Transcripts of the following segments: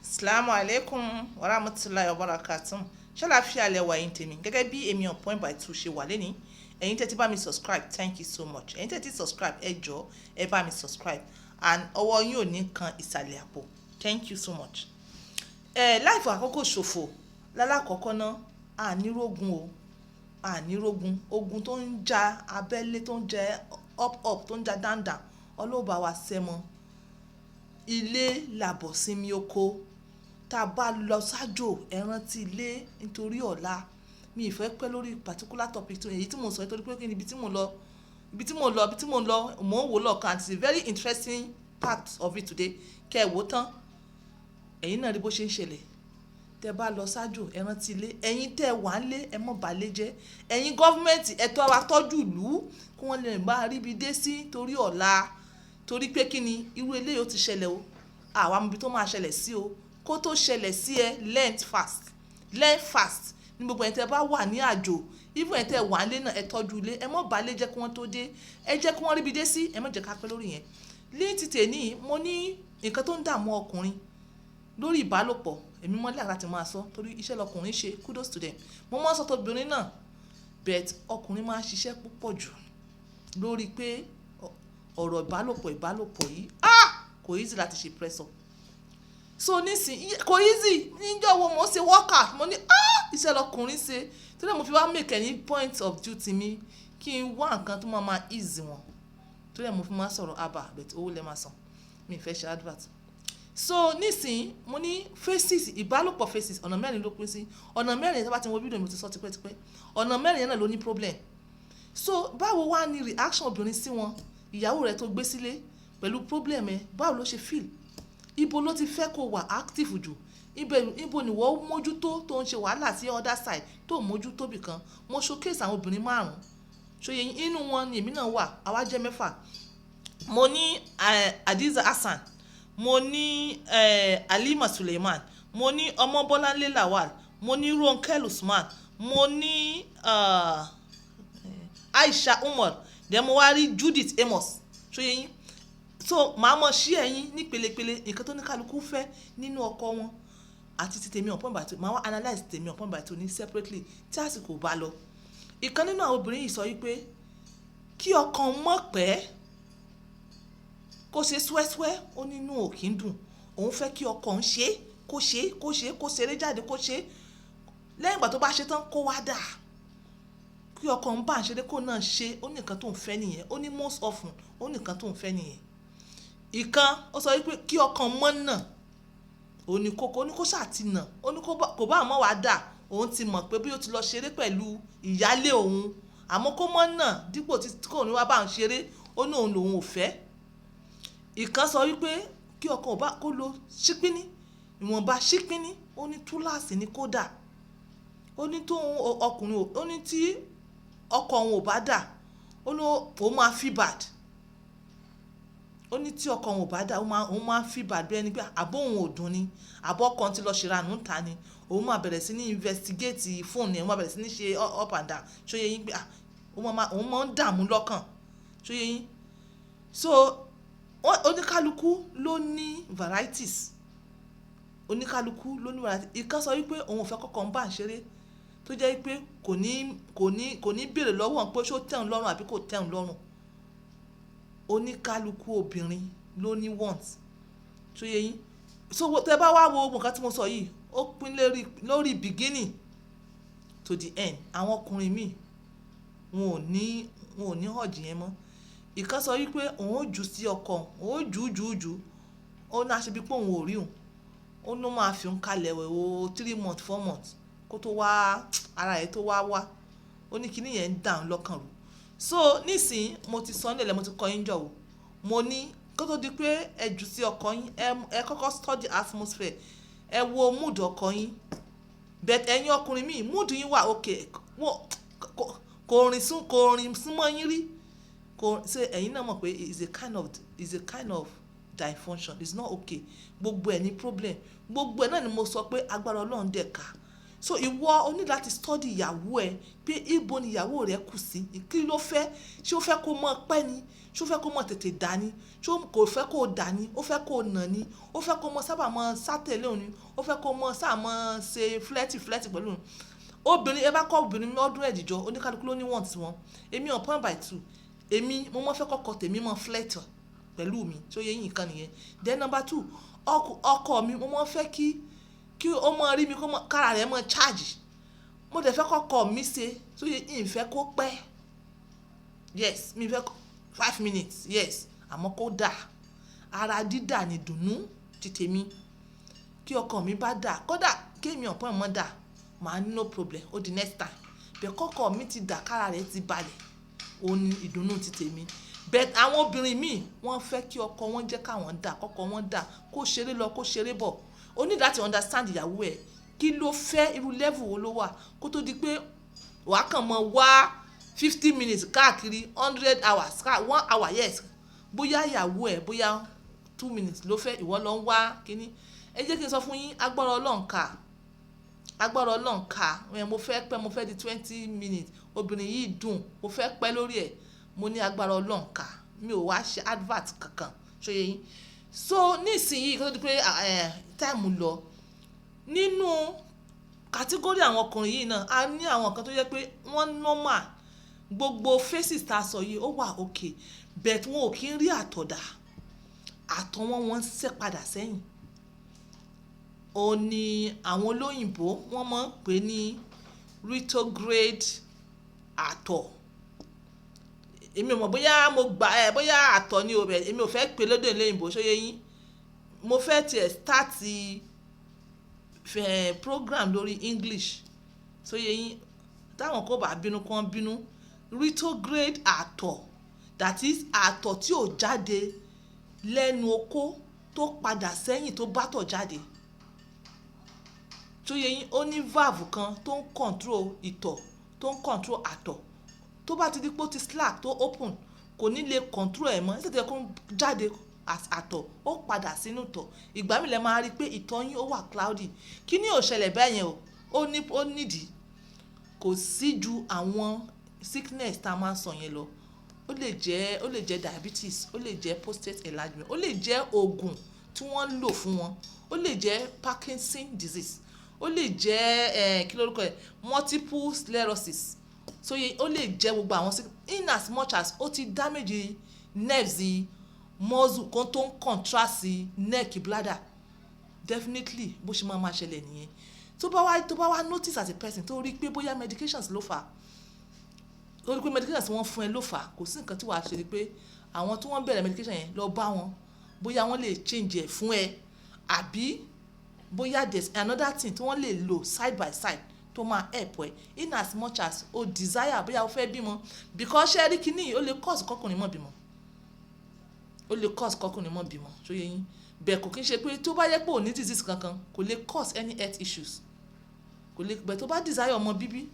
Assalamu alaikum wa rahmatullahi wa barakatuh. Ṣàlàáfíà lẹ wà yín tèmi gẹ́gẹ́ bí èmi on point by two ṣe wà lẹ́ni. Ẹ̀yin tẹ́ ti bá mi subscribe, thank you so much. Ẹ̀yin tẹ́ ti subscribe, ẹ jọ̀ọ́ ẹ bá mi subscribe and ọwọ́ yín ò ní kan ìsàlẹ̀ àpò. Thank you so much. Láìfọ àkókò ṣòfò lálákọ̀ọ́kọ́ náà ànírógun o ànírógun ogun tó ń ja abẹ́lé tó ń jẹ up tó ń ja down ọlọ́ọ̀bá wa sẹ́mọ ilé làbọ̀ sinmi oko tá a bá lọ sájò ẹ rántí ilé nítorí ọ̀la mi ì fẹ́ pẹ́ lórí particular topic tó èyí tí mo sọ nítorí pé kí ni ibi tí mo lọ mò ń wò lọ́ọ̀kan and it's a very interesting part of it today kẹ́ ẹ wò tán ẹ̀yin náà rí bó ṣe ń ṣẹlẹ̀ tẹ́ bá lọ sájò ẹ rántí ilé ẹ̀yin tẹ́ wà ń lé ẹ mọ̀ balẹ̀ jẹ́ ẹ̀yin gọ́fìmẹ̀ntì ẹ̀tọ́ wa tọ́jú ìlú kí wọ́n lè bá ríbi dé sí torí ọ̀la torí pé kí ni irú eléyìí ó ti ṣẹlẹ̀ o àwa mọ̀ ibi tó máa ṣẹlẹ̀ sí o kó tó ṣẹlẹ̀ sí ẹ learn fast ní gbogbo ẹ̀ tẹ́ bá wà ní àjò even ẹ̀ tẹ́ wà ń lé náà ẹ tọ́jú ilé ẹ mọ̀ balẹ̀ jẹ́ kí wọ́n tó dé ẹ jẹ́ kí wọ́n ríbi dé sí ẹ mọ̀ jẹ́ ká pẹ́ lórí yẹn ní títẹ̀ ní mo ní nǹkan tó ń dààmú ọkùnrin lórí ìbálòpọ̀ èmi mọ́lẹ̀ láti máa sọ torí iṣẹ́ lọkùnrin ṣe kudos to them mo máa ń sọ tóbìnrin náà but ọkùnrin máa ń ṣiṣẹ́ púpọ̀ jù lórí pé ọ̀rọ̀ ìbálòpọ̀ yìí kò easy láti ṣe press up so nísìnyí kò easy níjọ́ wo mo ṣe workout mo ní iṣẹ́ lọkùnrin ṣe torí mo fi wá make any point of duty mi kí n wá nǹkan tó máa easy wọn torí mo fi máa sọ̀rọ̀ but owó lẹ́ máa san mi fẹ́ ṣe advert so nísìnyí mo ní faces ìbálòpọ̀ faces ọ̀nà mẹ́rin ló pín sí ọ̀nà mẹ́rin yẹn tó bá ti wo fídíò mi ti sọ tipẹ́tipẹ́ ọ̀nà mẹ́rin yẹn náà ló ní problem so báwo wá ní reaction obìnrin sí wọn ìyàwó rẹ̀ tó gbé sílé pẹ̀lú problem ẹ̀ báwo ló ṣe feel ibo ló ti fẹ́ kó wà active jù ibo ni wọ́n mójútó tó ń ṣe wàhálà sí other side tó mójútó bìkan mo showcase àwọn obìnrin 5 ṣòye inú wọn ni èmi náà wà àwa jẹ́ 6 mo ní Hadiza Hassan mo ní Halima Suleiman mo ní Ọmọbọ́láńlé Lawal mo ní Ronke Usman mo ní Aisha Umar then mo wá rí Judith Amos ṣòye yín so màá mọ̀ sí ẹ̀yin ní pelepele nǹkan tó ní kálukú fẹ́ nínú ọkọ wọn àti ti tèmi ọ̀pọ̀ ìbàtò màá wá analyse tèmi ọ̀pọ̀ ìbàtò ní separately tí àsìkò bá lọ ìkan nínú àwọn obìnrin yìí sọ wípé kí ọkàn mọ̀ pẹ́ kó ṣe swẹ́swẹ́ ó nínú òkì ń dùn òun fẹ́ kí ọkàn ń ṣe kó ṣeré jáde kó ṣe lẹ́yìn ìgbà tó bá ṣe tán kó wá dà kí ọkàn ń bá ń ṣeré kó náà ṣe ó ní nǹkan tó ń fẹ́ nìyẹn ó ní most often ó ní nǹkan tó ń fẹ́ nìyẹn ìkan ó sọ wípé kí ọkàn mọ́ náà ó ní kókó ó ní kó ṣàti nà ó ní kò bá àmọ́ wàá dà òun ti mọ̀ pé bí ó ti lọ ṣeré pẹ̀lú ìyálé òun àmọ́ kó mọ́ náà dípò tí kò ní wá bá ń ṣeré ó ní òun lòun ò fẹ́ ìkan sọ wípé kí ọkàn ò bá kó lo ṣípíní ìwọ̀nba ṣípíní ó ní túláàsì ní kó dà ó ní tó ọkùnrin ó ní tí ọkọ òun ò bá dà ó ní òun máa feel bad ó ní tí ọkọ òun ò bá dà òun máa feel bad bí ẹni pé àbó òun ò dùn ni àbọ̀ kan ti lọ ṣèrànú ta ni òun máa bẹ̀rẹ̀ sí ní investigate fóònù ẹ̀ òun máa bẹ̀rẹ̀ sí ní ṣe up and down ṣóyè yín pé òun máa ń dààmú lọ́kàn ṣóyè yín so oníkálukú ló ní varieties ìkan sọ wípé òun ò fẹ́ kọ́kọ́ ń bá ń ṣeré tó jẹ́ wípé kò ní béèrè lọ́wọ́ pé ṣó tẹ̀hún lọ́rùn àbí kò tẹ̀hún lọ́rùn oníkálukú obìnrin ló ní want tó yẹ yín so tẹ bá wá wo nǹkan tí mo sọ yìí ó pín lórí beginning to the end àwọn ọkùnrin míì wọn ò ní hànjì yẹn mọ́ ìkan sọ wípé òun ò jù sí ọkọ òun ò jù ó ní aṣebi pé òun ò rí òun ó ní máa fi òun kalẹ̀ wẹ̀ o 3 months 4 months kó tó wá ara ẹ̀ tó wá ó ní kíní yẹn ń dà ń lọ́kàn rú so nísìnyí mo ti sọ nílẹ̀ mo ti kọ́ yín jọ̀wọ́ mo ní kó tó di pé ẹ jù sí ọkọ yín ẹ kọ́kọ́ study atmosphere ẹ wo mood ọkọ yín but ẹ̀yin ọkùnrin míì mood yín wà okay kò rìn súnmọ́ yín rí ṣe ẹ̀yin náà mọ̀ pé is a kind of dysfunction it's not okay gbogbo ẹ̀ ní problem gbogbo ẹ̀ náà ni mo sọ pé agbára Ọlọ́run dẹ̀ ká so ìwọ o ní láti study ìyàwó ẹ pé ibo ni ìyàwó rẹ kù sí, kí ló fẹ́, ṣé ó fẹ́ kó mọ̀ pẹ́ ni, ṣé ó fẹ́ kó mọ̀ tètè dá ni, ṣé kò fẹ́ kó dá ni, ó fẹ́ kó nà ni, ó fẹ́ kó mọ̀ sábà mọ̀ sátẹ̀lé òun ni, ó fẹ́ kó mọ̀ sáà mọ̀ ṣe flirty pẹ̀lú òun. Obìnrin ẹ bá kọ́ obìnrin lọ́dún ẹ̀dìjọ́ oníkálukú ló ní wọ́n ti wọn. Èmi on point by two, èmi mo mọ̀ fẹ́ kọ́kọ́ tèmi mọ̀ flirt pẹ̀lú mi tí ó yẹ yín kan nìyẹn. Then number two, ọkọ mi mo mọ̀ fẹ́ kí ó mọ̀ rí mi kó mọ̀ kára rẹ̀ mọ̀ charge. Mo dẹ̀ fẹ́ kọ́kọ́ mi ṣe tí ó yẹ yín fẹ́ kó pẹ́. Yes, mi fẹ́ 5 minutes, yes, àmọ́ kó dà. Ara dídà ni dùnnú ti tèmi. Kí ọkọ mi bá dà, kódà kí èmi on point mọ̀ dà, màá ní no problem, ó di next time. Bẹ́ẹ̀ kọ́kọ́ mi ti dà, kára rẹ̀ ti balẹ̀, ó ní ìdùnnú ti tèmi. Bẹ́ẹ̀ àwọn obìnrin míì wọ́n fẹ́ kí ọkọ wọn jẹ́ káwọn dà, kọ́kọ́ wọn dà, kó ṣeré lọ kó ṣeré bọ̀. O ní láti understand ìyàwó ẹ̀, kí ló fẹ́, irú level wo ló wà, kó tó di pé wàá kàn mọ́ wá 50 minutes káàkiri 100 hours 1 hour, yes, bóyá ìyàwó ẹ̀ bóyá 2 minutes ló fẹ́, ìwọ lọ ń wá kíní. Ẹ jẹ́ kí n sọ fún yín, agbára Ọlọ́run ká, agbára Ọlọ́run ká, mo fẹ́ pẹ́, mo fẹ́ di 20 minutes, obìnrin yìí dùn, mo fẹ́ pẹ́ lórí ẹ̀, mo ní agbára Ọlọ́run ká, mi ò wá ṣe advert kankan, ṣó yẹ yín. So nísìnyí kó tó di pé time lọ, nínú category àwọn ọkùnrin yìí náà a ní àwọn kan tó yẹ pé wọ́n normal, gbogbo faces tá a sọ yìí ó wà okay, but wọn ò kí ń rí àtọ̀dá, àtọ̀ wọn ń ṣẹ́ padà sẹ́yìn. Ó ní àwọn olóyìnbó wọ́n máa ń pè ní retrograde àtọ̀. Èmi ò mọ̀ bóyá mo gbà bóyá àtọ̀ ni o bẹ̀, èmi ò fẹ́ pè lóde olóyìnbó, ṣó yẹ yín. Mo fẹ́ tiẹ̀ start program lórí English, ṣó yẹ yín. Táwọn kò bá bínú kán bínú. Retrograde àtọ̀, that is àtọ̀ tí ò jáde lẹ́nu okó tó padà sẹ́yìn tó bá tọ̀ jáde. Ṣó yẹ yín, ó ní valve kan tó ń control ìtọ̀, tó ń control àtọ̀. Tó bá ti di pé ó ti slack tó open, kò ní lè control ẹ̀ mọ́, nítorí kó jáde as àtọ̀ ó padà sínú ìtọ̀. Ìgbà mi lẹ máa rí pé ìtọ̀ yín ó wà cloudy. Kí ni ó ṣẹlẹ̀ bẹ́ẹ̀ yẹn o, ó nídìí. Kò sí ju àwọn sickness tá a máa ń sọ yẹn lọ. Ó lè jẹ́ diabetes, ó lè jẹ́ prostate enlargement, ó lè jẹ́ oògùn tí wọ́n ń lò fún wọn, ó lè jẹ́ Parkinson disease, ó lè jẹ́ kí lórúkọ ẹ̀, multiple sclerosis. So ó lè jẹ́ gbogbo àwọn in as much as ó ti damage nerves, muscle kan tó ń contrast neck, bladder, definitely bó ṣe máa ṣẹlẹ̀ nìyẹn. Tó bá wá notice as a person tó rí pé bóyá medications ló fà á, tó rí pé medications wọ́n fún ẹ ló fà á, kò sí nǹkan tí wàá ṣe ni pé àwọn tí wọ́n bẹ̀rẹ̀ medication yẹn lọ bá wọn, bóyá wọ́n lè change ẹ̀ fún ẹ, àbí bóyá there's another thing tí wọ́n lè lò side by side tó máa help ẹ, in as much as o desire bóyá o fẹ́ bímọ, because ṣé rí kíní ó lè cause kọkùnrin mọ́ bímọ, ó lè cause kọkùnrin mọ́ bímọ, ṣó yẹ yín. Bẹ́ẹ̀ kò kí ń ṣe pé tó bá yẹ pé ò ní disease kankan kò lè cause any health issues, kò lè. Bẹ́ẹ̀ tó bá desire ọmọ bíbí,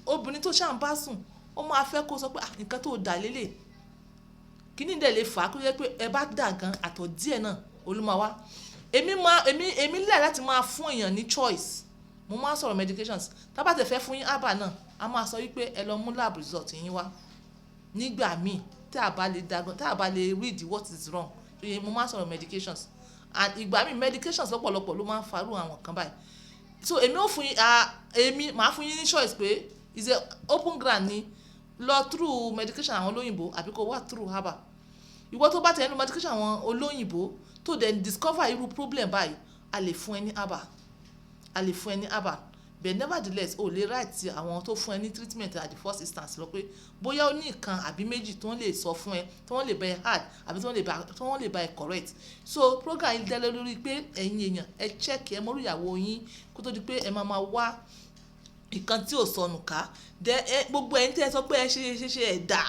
obìnrin tó ṣáà ń bá sùn ó máa fẹ́ kó sọ pé nǹkan tó dà lélẹ̀, kíní dẹ̀ lè fà á kó yẹ pé ẹ bá dà gan àtọ̀ díẹ̀ náà olúmọ wá. Èmi lẹ̀ láti máa fún èèyàn ní choice. Mo máa ń sọ̀rọ̀ medications, tá bá tẹ̀ fẹ́ fún yín herbal náà a máa sọ wípé ẹ lọ mú lab result yín wá. Nígbà míì tí a bá lè read what is wrong, mo máa ń sọ̀rọ̀ medications, and ìgbà míì medications lọ́pọ̀lọpọ̀ ló máa ń farú àwọn kan báyìí. So èmi ò fún yín màá fún yín ní choice pé is a open ground ni lọ through medication àwọn olóyìnbó àbí kó wá through herbal. Ìwọ tó bá tẹ̀ nínú medication àwọn olóyìnbó tó then discover irú problem báyìí, a lè fún ẹ ní herbal, but nevertheless o lè write ti àwọn tó fún ẹ ní treatment at the first instance lọ pé bóyá ó ní nǹkan àbí méjì tí wọ́n lè sọ fún ẹ, tí wọ́n lè bá ẹ hard àbí tí wọ́n lè bá ẹ correct. So program yìí dẹ́lẹ́ lórí pé ẹ̀yin èèyàn ẹ check ẹ mọ́rú ìyàwó yín kó tó di pé ẹ máa wá nǹkan tí ò sọnù ká. Gbogbo ẹ̀yin tí ẹ sọ pé ẹ ṣe ẹ̀dá,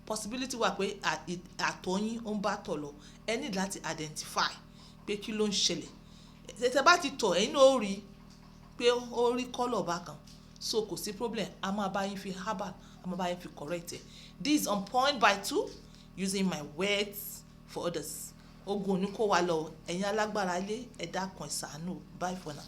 possibility wà pé àtọ̀ yín ó ń bá tọ̀ lọ. Ẹ need láti identify pé kí ló ń ṣẹlẹ̀. Tẹ́ bá ti tọ̀ ẹ̀yin náà ó rí pé ó rí colour bákan, so kò sí problem, a máa bá yín fi herbal, a máa bá yín fi correct ẹ̀. This is on point by two, using my words for others. Ogun ò ní kó wa lọ, ẹ̀yin alágbára ilé ẹ dákun ẹ ṣàánú. Bye for now.